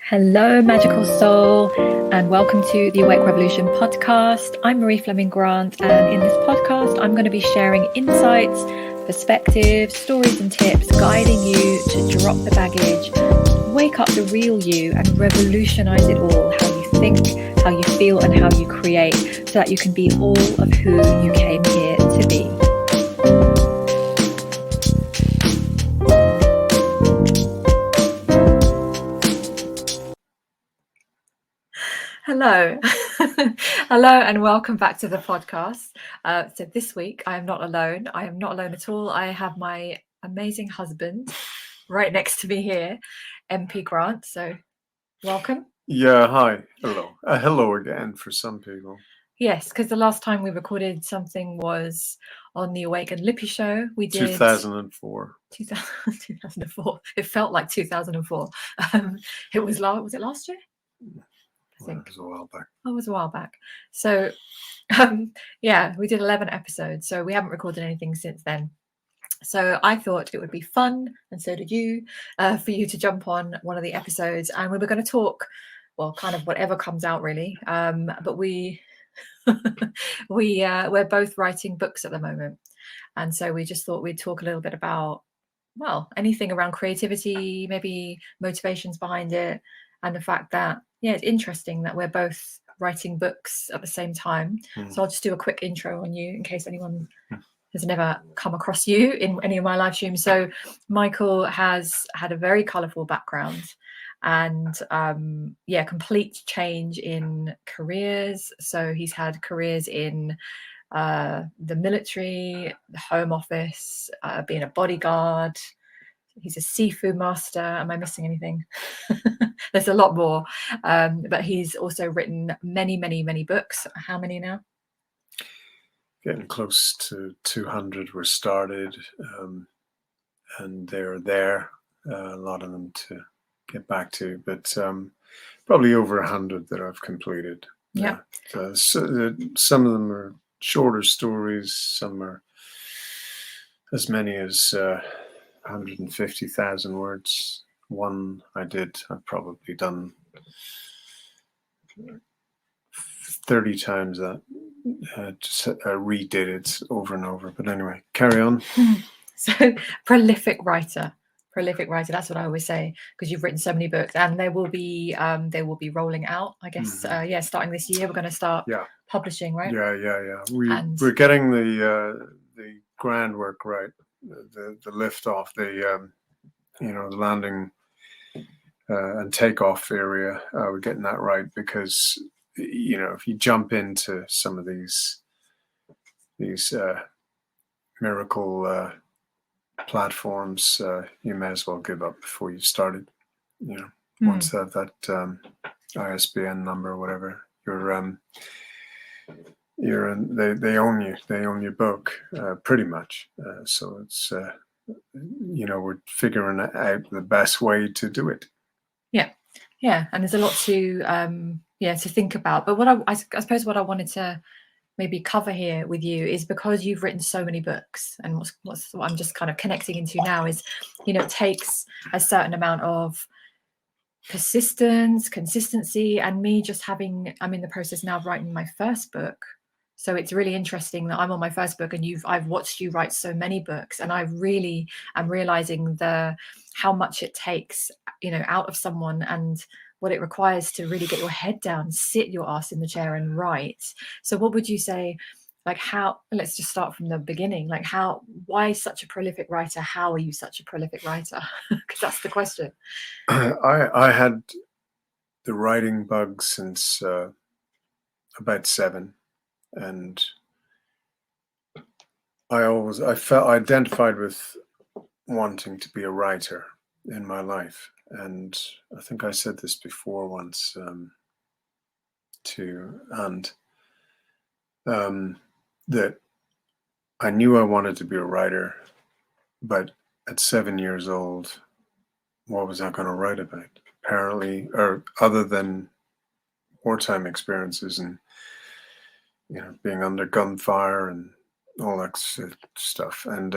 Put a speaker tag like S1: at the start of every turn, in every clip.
S1: Hello, magical soul, and welcome to the Awake Revolution podcast. I'm Marie Fleming Grant, and in this podcast, I'm going to be sharing insights, perspectives, stories, and tips, guiding you to drop the baggage, wake up the real you, and revolutionize it all. How you think, how you feel, and how you create, so that you can be all of who you came here to be. Hello. Hello, and welcome back to the podcast. So this week, I am not alone. I am not alone at all. I have my amazing husband right next to me here, MP Grant. So welcome.
S2: Yeah, hi. Hello. Hello again for some people.
S1: Yes, because the last time we recorded something was on the Awake and Lippy show. We did
S2: 2004.
S1: 2004. It felt like 2004. It was last year? I think.
S2: It was a while back.
S1: Oh, it was a while back. So, yeah, we did 11 episodes. So we haven't recorded anything since then. So I thought it would be fun, and so did you, for you to jump on one of the episodes. And we were going to talk, well, kind of whatever comes out, really. But we're both writing books at the moment. And so we just thought we'd talk a little bit about, well, anything around creativity, maybe motivations behind it, and the fact that, yeah, it's interesting that we're both writing books at the same time. So I'll just do a quick intro on you in case anyone has never come across you in any of my live streams. So Michael has had a very colourful background and complete change in careers. So he's had careers in the military, the Home Office, being a bodyguard. He's a seafood master. Am I missing anything? There's a lot more. But he's also written many, many, many books. How many now?
S2: Getting close to 200 were started, and they're there. A lot of them to get back to, but probably over 100 that I've completed.
S1: Yeah.
S2: So some of them are shorter stories. Some are as many as 150,000 words. One I've probably done 30 times that. Just redid it over and over. But anyway, carry on.
S1: So prolific writer. That's what I always say, because you've written so many books, and they will be rolling out, I guess. Starting this year, we're going to start publishing, right?
S2: Yeah. We're getting the groundwork right, the lift off, the landing and takeoff area. We're getting that right because if you jump into some of these miracle platforms, you may as well give up before you've started. Once they have that ISBN number or whatever, they own you. They own your book, pretty much. So it's we're figuring out the best way to do it.
S1: Yeah, and there's a lot to think about. But what I suppose what I wanted to maybe cover here with you is, because you've written so many books, and what I'm just kind of connecting into now is, it takes a certain amount of persistence, consistency, and me just I'm in the process now of writing my first book. So it's really interesting that I'm on my first book, and I've watched you write so many books, and I really am realizing how much it takes, out of someone, and what it requires to really get your head down, sit your ass in the chair and write. So what would you say, let's just start from the beginning, why such a prolific writer? How are you such a prolific writer? Because that's the question.
S2: I had the writing bug since about 7. And I felt identified with wanting to be a writer in my life. And I think I said this before once too, and that I knew I wanted to be a writer, but at 7 years old, what was I going to write about? Apparently, or other than wartime experiences and being under gunfire and all that stuff. And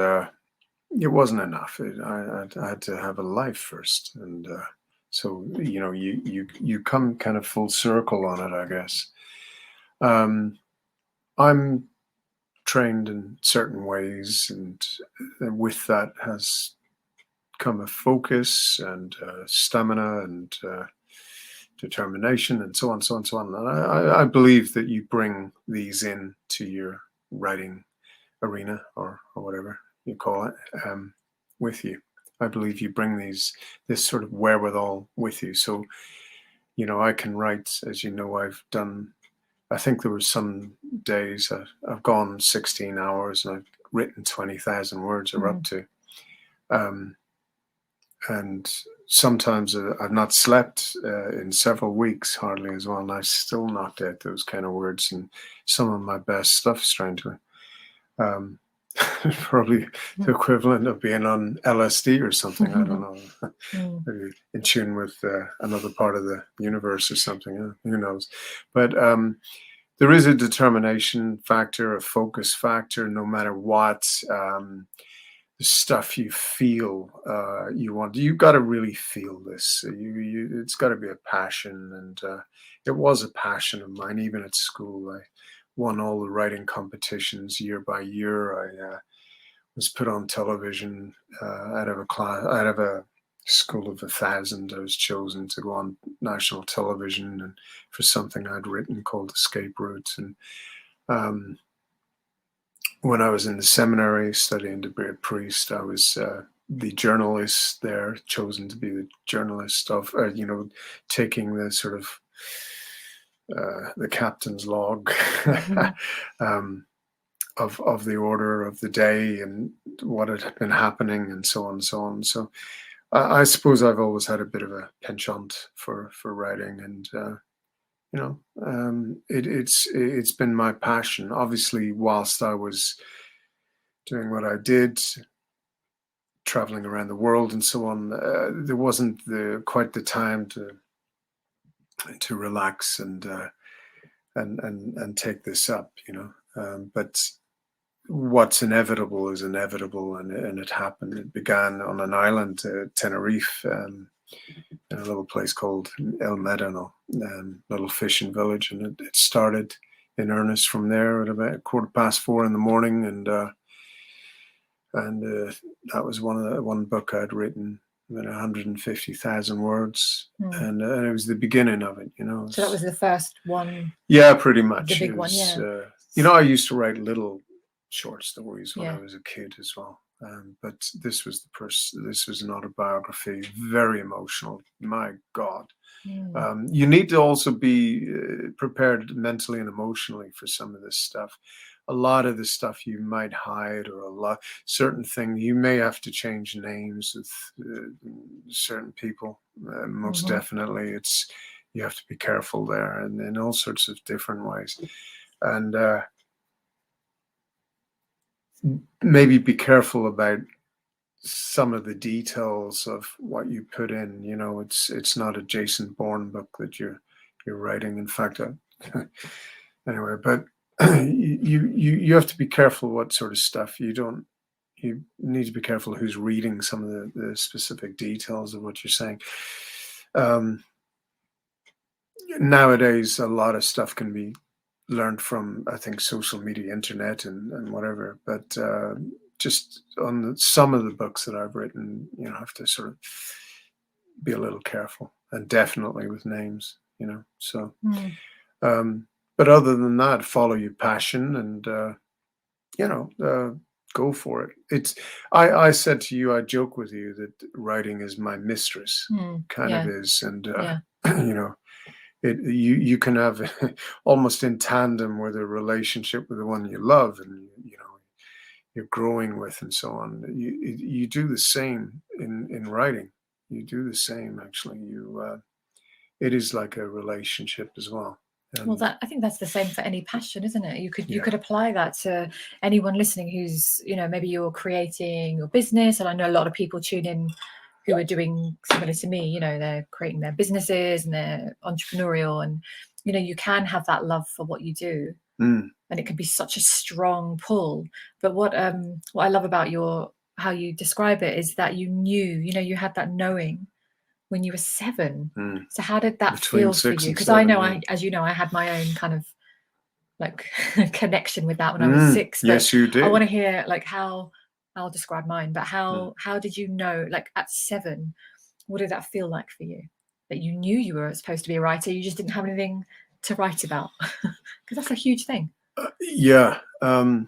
S2: it wasn't enough. I had to have a life first. And So you come kind of full circle on it, I guess. I'm trained in certain ways, and with that has come a focus and stamina and determination and so on, so on, so on. And I believe that you bring these in to your writing arena or whatever you call it with you. I believe you bring this sort of wherewithal with you. So, I can write, as you know, I think there were some days I've gone 16 hours and I've written 20,000 words or up to. And sometimes I've not slept in several weeks hardly as well, and I've still knocked out those kind of words and some of my best stuff, strangely. Probably the equivalent of being on LSD or something. I don't know. Maybe in tune with another part of the universe or something. Who knows? But there is a determination factor, a focus factor, no matter what the stuff you feel you want. You've got to really feel this. It's got to be a passion, and it was a passion of mine. Even at school, I won all the writing competitions year by year. I was put on television out of a school of 1,000. I was chosen to go on national television, and for something I'd written called Escape Routes. And when I was in the seminary studying to be a priest, I was the journalist there, chosen to be the journalist of, taking the sort of the captain's log of the order of the day and what had been happening and so on and so on. So I suppose I've always had a bit of a penchant for writing, and it's been my passion. Obviously, whilst I was doing what I did, traveling around the world and so on, there wasn't quite the time to relax and take this up, but what's inevitable is inevitable, and it happened. It began on an island, Tenerife, in a little place called El Médano, little fishing village, and it started in earnest from there at about 4:15 in the morning, and that was one book I'd written, about 150,000 words, and it was the beginning of it,
S1: So that was the first one.
S2: Yeah, pretty much.
S1: The big one, yeah.
S2: I used to write little short stories when I was a kid as well. But this was an autobiography, very emotional. My God. You need to also be prepared mentally and emotionally for some of this stuff. A lot of the stuff you might hide, or certain things you may have to change names with certain people. Most definitely, you have to be careful there, and in all sorts of different ways. And maybe be careful about some of the details of what you put in. It's not a Jason Bourne book that you're writing. In fact, anyway, but you have to be careful what sort of stuff you need to be careful who's reading some of the specific details of what you're saying. Nowadays, a lot of stuff can be learned from, I think, social media, internet, and whatever. But just on some of the books that I've written, I have to sort of be a little careful, and definitely with names, So, but other than that, follow your passion, and go for it. I said to you, I joke with you that writing is my mistress, kind of is, and you can have almost in tandem with a relationship with the one you love, and you're growing with, and so on. You do the same in writing. You do the same, actually. It is like a relationship as well.
S1: Well, I think that's the same for any passion, isn't it? You could apply that to anyone listening who's, maybe you're creating your business, and I know a lot of people tune in who are doing similar to me. They're creating their businesses and they're entrepreneurial, and you can have that love for what you do, and it can be such a strong pull. But what I love about how you describe it is that you knew, you had that knowing when you were 7.
S2: Mm.
S1: So how did that
S2: Between
S1: feel for
S2: 6
S1: you?
S2: and
S1: Because I
S2: 7,
S1: know,
S2: yeah.
S1: as you know, I had my own kind of like connection with that when I was 6. But
S2: Yes, you
S1: I
S2: did.
S1: want to hear like how, I'll describe mine, but how did you know, like at 7, what did that feel like for you? That you knew you were supposed to be a writer, you just didn't have anything to write about? Because that's a huge thing.
S2: Yeah. I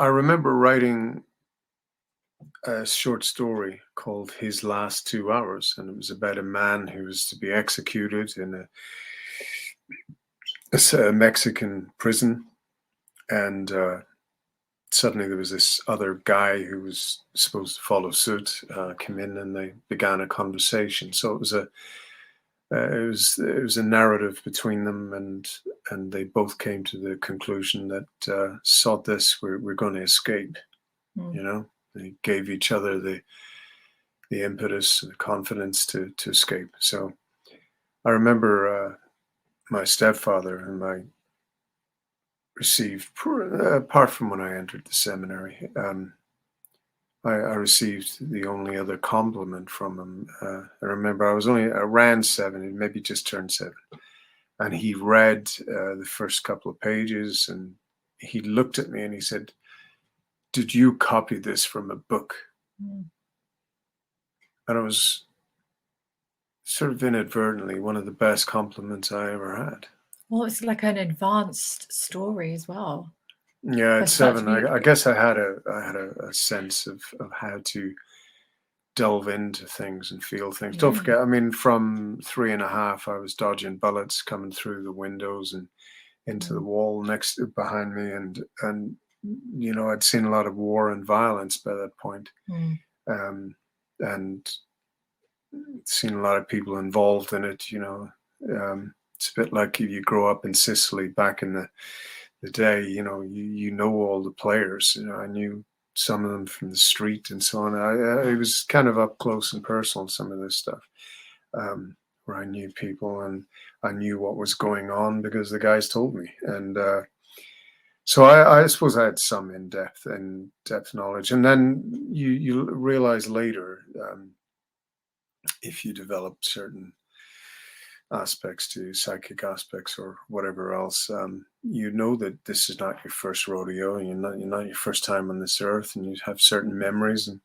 S2: remember writing a short story called His Last 2 Hours, and it was about a man who was to be executed in a Mexican prison. And suddenly there was this other guy who was supposed to follow suit, came in, and they began a conversation. So it was a narrative between them, and they both came to the conclusion that sod this, we're going to escape. You know, they gave each other the impetus and the confidence to escape. So I remember my stepfather and I received, apart from when I entered the seminary, I received the only other compliment from him. I remember I was only around 7, maybe just turned 7, and he read the first couple of pages, and he looked at me and he said, "Did you copy this from a book?" And it was sort of inadvertently one of the best compliments I ever had.
S1: Well, it's like an advanced story as well.
S2: Yeah,
S1: For
S2: at
S1: such
S2: 7, I guess I had a sense of how to delve into things and feel things. Don't forget, I mean, from 3.5, I was dodging bullets coming through the windows and into the wall behind me, and you know, I'd seen a lot of war and violence by that point, and seen a lot of people involved in it. You know, it's a bit like if you grow up in Sicily back in the day. You know, you know all the players. You know, I knew some of them from the street and so on. I was kind of up close and personal some of this stuff, where I knew people and I knew what was going on because the guys told me. And so I suppose I had some in-depth knowledge. And then you realize later, if you develop certain aspects to psychic aspects or whatever else, you know that this is not your first rodeo, and you're not your first time on this earth, and you have certain memories, and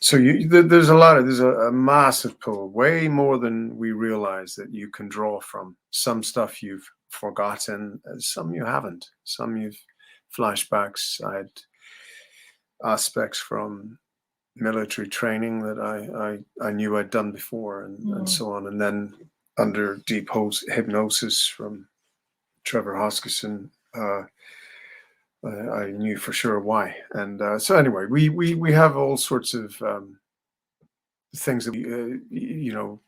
S2: so there's a massive pool, way more than we realize, that you can draw from. Some stuff you've forgotten, some you haven't, some you've flashbacks. I had aspects from military training that I knew I'd done before, and so on. And then under deep hypnosis from Trevor Hoskison, I knew for sure why. And so anyway, we have all sorts of things that we, you know,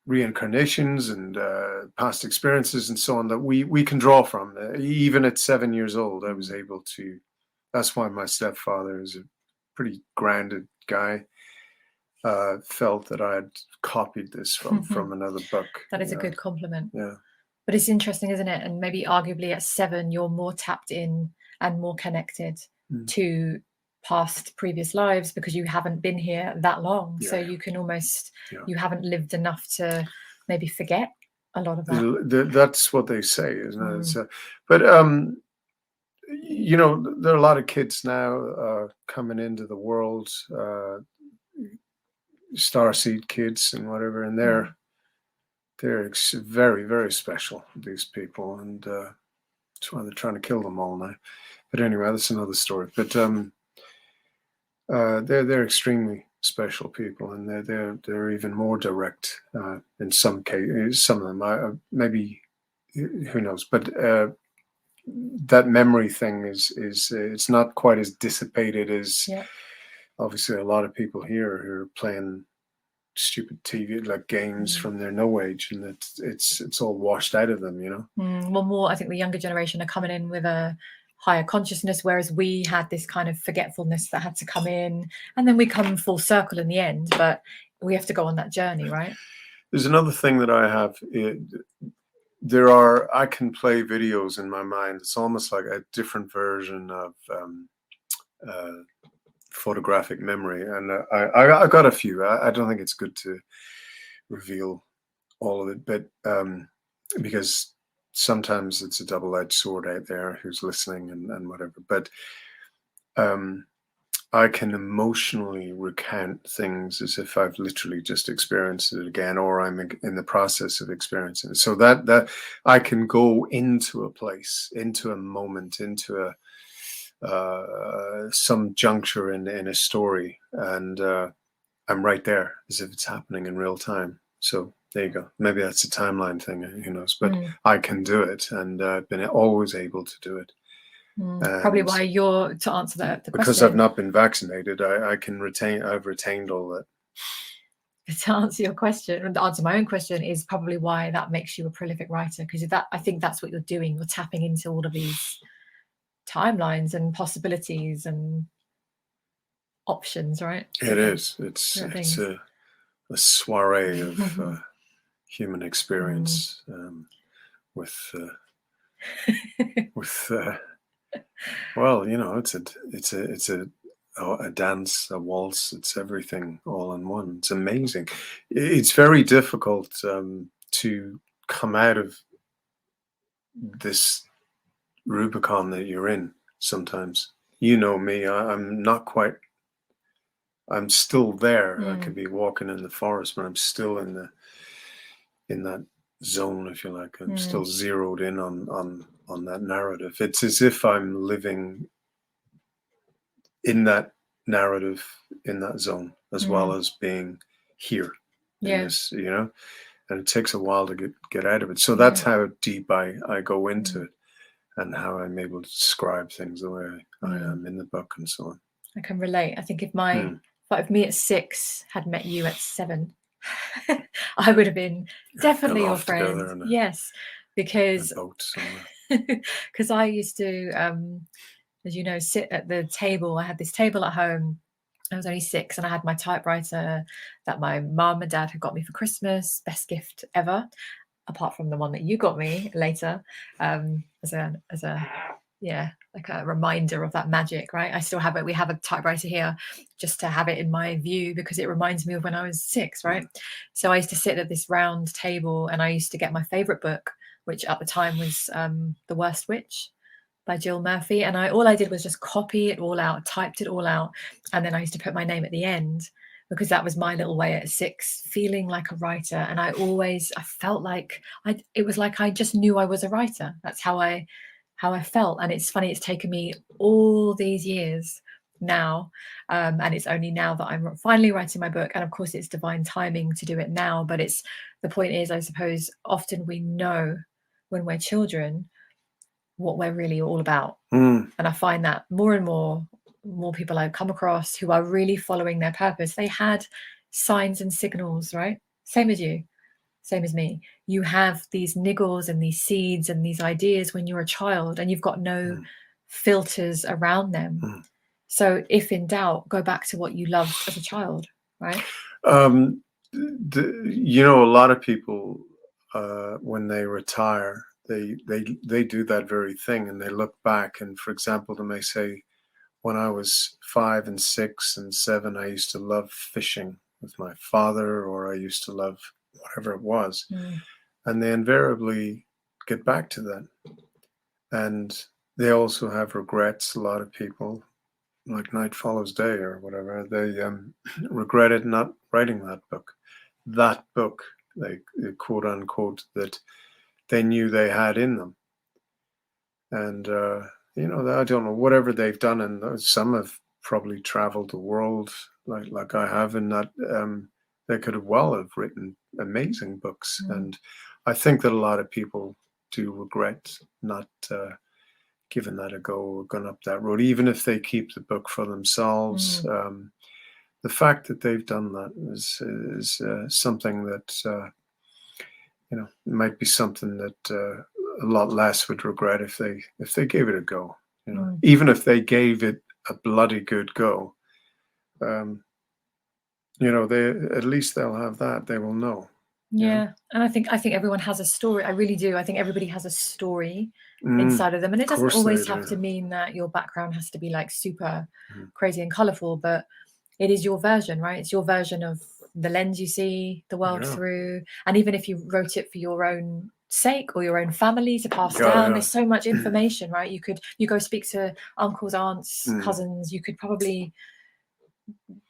S2: reincarnations and past experiences and so on, that we can draw from. Even at 7 years old, I was able to. That's why my stepfather is a pretty grounded guy. Felt that I had copied this from another book.
S1: That is a good compliment.
S2: Yeah.
S1: But it's interesting, isn't it? And maybe arguably at 7, you're more tapped in and more connected to past previous lives because you haven't been here that long. So you can almost, you haven't lived enough to maybe forget a lot of that.
S2: That's what they say, isn't it? But you know, there are a lot of kids now coming into the world, starseed kids and whatever, and they're very, very special, these people, and that's why they're trying to kill them all now. But anyway, that's another story. But they're extremely special people, and they're even more direct in some cases. Some of them, maybe, who knows? But that memory thing is it's not quite as dissipated as obviously a lot of people here who are playing stupid TV like games from their no age, and it's all washed out of them, you know.
S1: Well, more, I think the younger generation are coming in with a higher consciousness, whereas we had this kind of forgetfulness that had to come in, and then we come full circle in the end, but we have to go on that journey, right?
S2: There's another thing that I have. I can play videos in my mind. It's almost like a different version of photographic memory, and I got a few. I don't think it's good to reveal all of it, but because sometimes it's a double-edged sword out there who's listening and whatever. But um, I can emotionally recount things as if I've literally just experienced it again, or I'm in the process of experiencing it. So that I can go into a place, into a moment, into a some juncture in a story, and I'm right there as if it's happening in real time. So there you go. Maybe that's a timeline thing, who knows? But I can do it, and I've been always able to do it.
S1: Probably
S2: And
S1: why you're, to answer the
S2: because
S1: question,
S2: I've not been vaccinated, I've retained all that.
S1: to answer your question, and to answer my own question, is probably why that makes you a prolific writer, because that, I think that's what you're doing. You're tapping into all of these timelines and possibilities and options, right?
S2: It is. It's a soiree of human experience with well, you know, it's a dance, a waltz. It's everything all in one. It's amazing. It's very difficult to come out of this Rubicon that you're in. Sometimes, you know me. I'm not quite. I'm still there. I could be walking in the forest, but I'm still in that zone, if you like. I'm still zeroed in on that narrative. It's as if I'm living in that narrative, in that zone, as well as being here in this, you know. And it takes a while to get out of it. So that's how deep I go into it, and how I'm able to describe things the way I am in the book and so on.
S1: I can relate. I think if me at 6 had met you at 7, I would have been definitely your friend. Yes, because I used to, as you know, sit at the table. I had this table at home. I was only 6, and I had my typewriter that my mum and dad had got me for Christmas. Best gift ever, apart from the one that you got me later, as a like a reminder of that magic, right? I still have it. We have a typewriter here just to have it in my view, because it reminds me of when I was 6, right? So I used to sit at this round table, and I used to get my favorite book, which at the time was The Worst Witch by Jill Murphy. And all I did was just copy it all out, typed it all out. And then I used to put my name at the end, because that was my little way at 6, feeling like a writer. And I felt like it was like I just knew I was a writer. That's how I felt. And it's funny, it's taken me all these years now, and it's only now that I'm finally writing my book. And of course it's divine timing to do it now, but the point is, I suppose often we know when we're children what we're really all about. And I find that more and more people I come across who are really following their purpose, they had signs and signals, right? Same as you, same as me. You have these niggles and these seeds and these ideas when you're a child, and you've got no filters around them. So if in doubt, go back to what you loved as a child, right?
S2: You know, a lot of people, when they retire, they do that very thing, and they look back, and for example, they may say, when I was 5 and 6 and 7, I used to love fishing with my father, or I used to love whatever it was. And they invariably get back to that. And they also have regrets. A lot of people, like Night Follows Day or whatever, they regretted not writing that book. That book, they quote unquote, that they knew they had in them. And you know, I don't know, whatever they've done, and some have probably traveled the world like I have, in that they could have written amazing books. And I think that a lot of people do regret not giving that a go, or gone up that road, even if they keep the book for themselves. The fact that they've done that is something that you know, might be something that a lot less would regret if they gave it a go. You know, even if they gave it a bloody good go, you know, at least they'll have that. They will know.
S1: Yeah, and I think everyone has a story. I really do. I think everybody has a story
S2: Mm,
S1: inside of them, and it
S2: of
S1: doesn't
S2: course they
S1: always have to
S2: do.
S1: mean that your background has to be like super
S2: Mm.
S1: crazy and colorful, but it is your version, right? It's your version of the lens you see the world
S2: Yeah.
S1: through. And even if you wrote it for your own sake or your own family to pass
S2: Yeah,
S1: down,
S2: yeah.
S1: there's so much information, right? You go speak to uncles, aunts,
S2: Mm.
S1: cousins, you could probably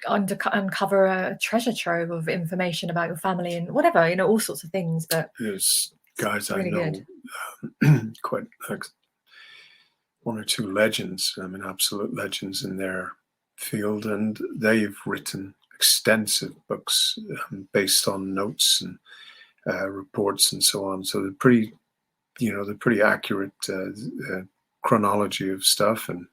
S1: uncover a treasure trove of information about your family and whatever, all sorts of things. But
S2: There's
S1: it's
S2: guys I
S1: really good.
S2: know, quite like one or two legends, I mean, absolute legends in their field, and they've written extensive books based on notes and reports and so on. So they're pretty accurate chronology of stuff, and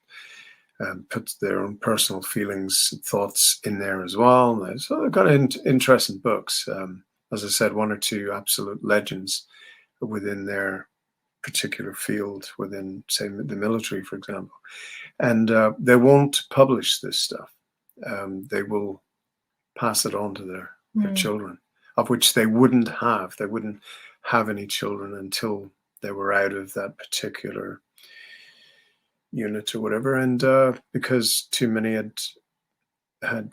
S2: put their own personal feelings and thoughts in there as well. So they've got interesting books. As I said, one or two absolute legends within their particular field, within, say, the military, for example. And they won't publish this stuff. They will pass it on to their
S1: Mm,
S2: children, of which they wouldn't have. They wouldn't have any children until they were out of that particular unit or whatever, and because too many had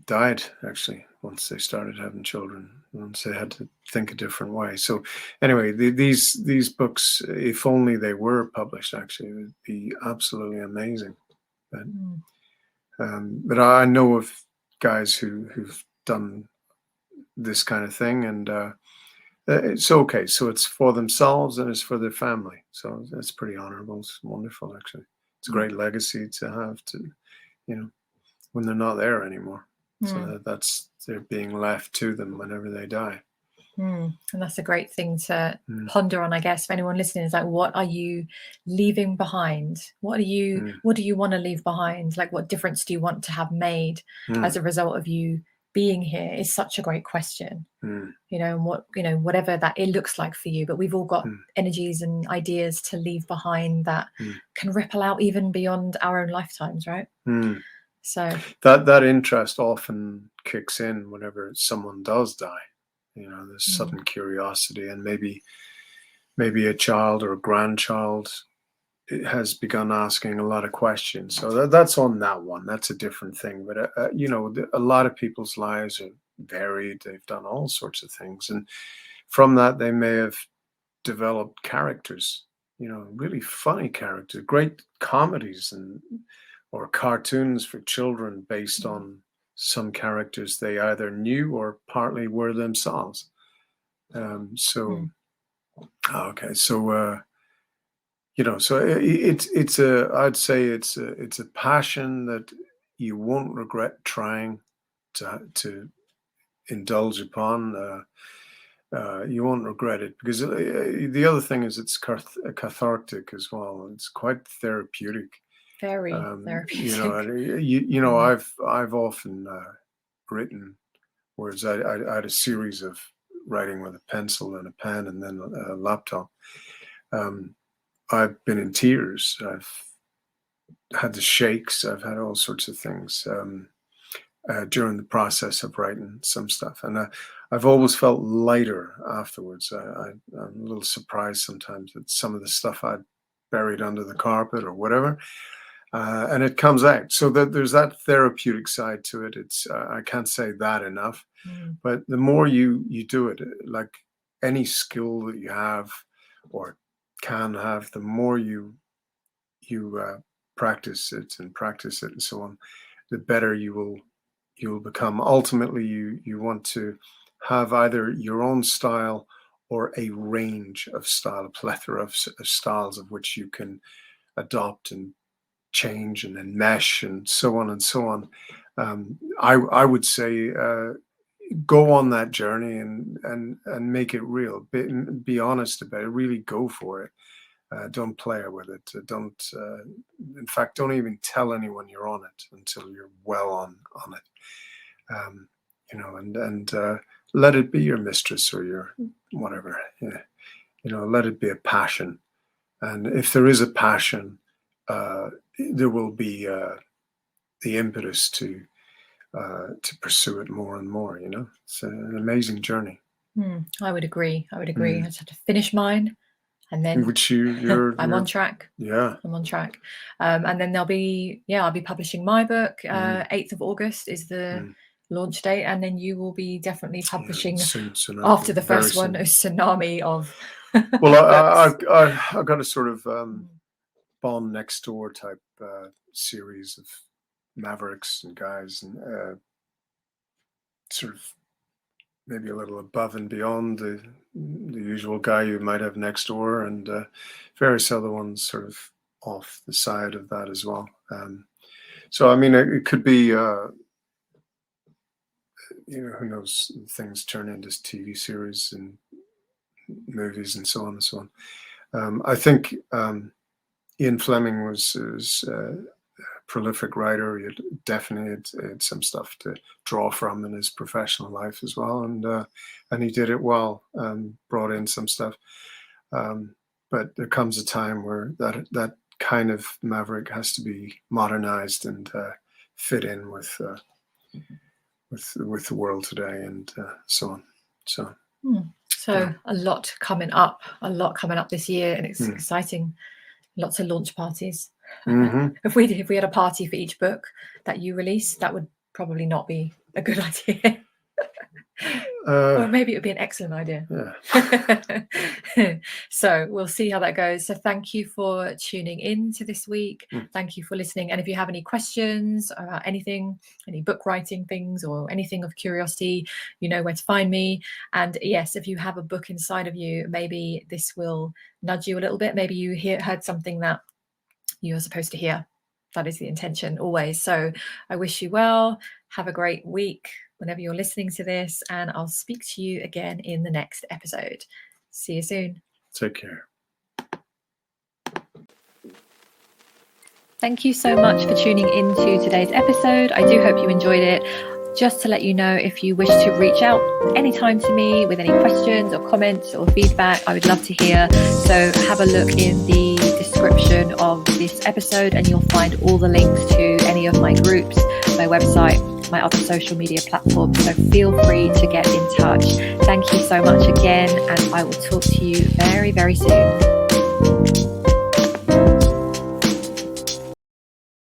S2: died actually once they started having children, once they had to think a different way. So anyway, these books, if only they were published, actually, it would be absolutely amazing. But
S1: mm,
S2: but I know of guys who've done this kind of thing, and it's okay. So it's for themselves and it's for their family. So that's pretty honorable. It's wonderful, actually. It's a
S1: mm,
S2: great legacy to have to, you know, when they're not there anymore. So
S1: mm,
S2: that's they're being left to them whenever they die.
S1: And that's a great thing to
S2: Mm,
S1: ponder on, I guess, for anyone listening. Is like, what are you leaving behind? What
S2: mm,
S1: do you want to leave behind? Like, what difference do you want to have made as
S2: mm,
S1: a result of you being here? Is such a great question.
S2: mm,
S1: And whatever that it looks like for you, but we've all got
S2: mm,
S1: energies and ideas to leave behind that
S2: mm,
S1: can ripple out even beyond our own lifetimes, right?
S2: mm.
S1: So
S2: That interest often kicks in whenever someone does die. You know, there's
S1: mm,
S2: sudden curiosity, and maybe a child or a grandchild has begun asking a lot of questions. So that's on that one. That's a different thing. But a lot of people's lives are varied. They've done all sorts of things, and from that they may have developed characters. You know, really funny characters, great comedies, and or cartoons for children based
S1: mm,
S2: on some characters they either knew or partly were themselves. So
S1: mm,
S2: okay, so so it's a I'd say it's a passion that you won't regret trying to indulge upon. You won't regret it because the other thing is it's cathartic as well. It's quite therapeutic.
S1: very therapeutic.
S2: And
S1: Mm,
S2: I've often written, whereas I had a series of writing with a pencil and a pen and then a laptop. Um, I've been in tears. I've had the shakes. I've had all sorts of things during the process of writing some stuff, and I've always felt lighter afterwards. I'm a little surprised sometimes at some of the stuff I'd buried under the carpet or whatever, and it comes out. So that there's that therapeutic side to it. It's I can't say that enough,
S1: mm,
S2: but the more you do it, like any skill that you have or can have, the more you practice it and so on, the better you'll become. Ultimately, you want to have either your own style or a range of style, a plethora of styles of which you can adopt and change and then mesh and so on and so on. I would say go on that journey and make it real. Be honest about it. Really go for it. Don't play with it. Don't. In fact, don't even tell anyone you're on it until you're well on it. Um, and let it be your mistress or your whatever. Yeah. Let it be a passion. And if there is a passion, there will be the impetus to to pursue it more and more. You know, it's an amazing journey.
S1: I would agree. I
S2: Mm.
S1: just have to finish mine, and then
S2: Which you're
S1: I'm on track.
S2: Yeah.
S1: I'm on track. And then I'll be publishing my book. 8th of August is the launch date, and then you will be definitely publishing
S2: soon
S1: after the
S2: very
S1: first one, a tsunami of
S2: well, I've got a sort of Bond Next Door type series of mavericks and guys, and sort of maybe a little above and beyond the usual guy you might have next door, and various other ones sort of off the side of that as well. So I mean, it could be, you know, who knows, things turn into TV series and movies and so on and so on. I think Ian Fleming was a prolific writer. He definitely had some stuff to draw from in his professional life as well, and he did it well. Brought in some stuff, but there comes a time where that kind of maverick has to be modernized and fit in with the world today, and so on.
S1: So a lot coming up this year, and it's exciting. Lots of launch parties. If we had a party for each book that you release, that would probably not be a good idea. Or maybe it would be an excellent idea.
S2: Yeah.
S1: So we'll see how that goes. So thank you for tuning in to this week. Thank you for listening. And if you have any questions about anything, any book writing things or anything of curiosity, you know where to find me. And yes, if you have a book inside of you, maybe this will nudge you a little bit. Maybe you heard something that you're supposed to hear. That is the intention always. So I wish you well. Have a great week whenever you're listening to this, and I'll speak to you again in the next episode. See you soon.
S2: Take care.
S1: Thank you so much for tuning into today's episode. I do hope you enjoyed it. Just to let you know, if you wish to reach out anytime to me with any questions or comments or feedback, I would love to hear. So have a look in the description of this episode and you'll find all the links to any of my groups, my website, my other social media platforms. So feel free to get in touch. Thank you so much again, and I will talk to you very, very soon.